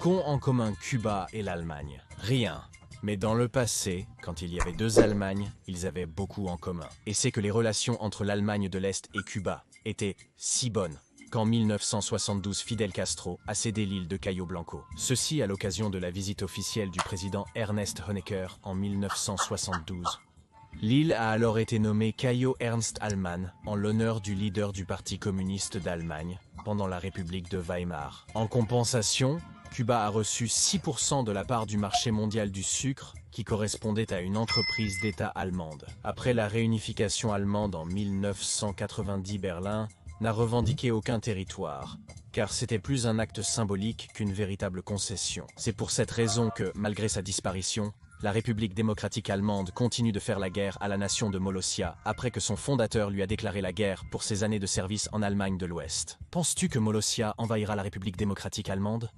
qu'ont en commun Cuba et l'Allemagne? Rien. Mais dans le passé, quand il y avait deux Allemagnes, ils avaient beaucoup en commun. Et c'est que les relations entre l'Allemagne de l'Est et Cuba étaient si bonnes qu'en 1972, Fidel Castro a cédé l'île de Cayo Blanco. Ceci à l'occasion de la visite officielle du président Ernest Honecker en 1972. L'île a alors été nommée Cayo Ernst Allman en l'honneur du leader du Parti communiste d'Allemagne pendant la République de Weimar. En compensation, Cuba a reçu 6% de la part du marché mondial du sucre qui correspondait à une entreprise d'État allemande. Après la réunification allemande en 1990, Berlin n'a revendiqué aucun territoire, car c'était plus un acte symbolique qu'une véritable concession. C'est pour cette raison que, malgré sa disparition, la République démocratique allemande continue de faire la guerre à la nation de Molossia après que son fondateur lui a déclaré la guerre pour ses années de service en Allemagne de l'Ouest. Penses-tu que Molossia envahira la République démocratique allemande ?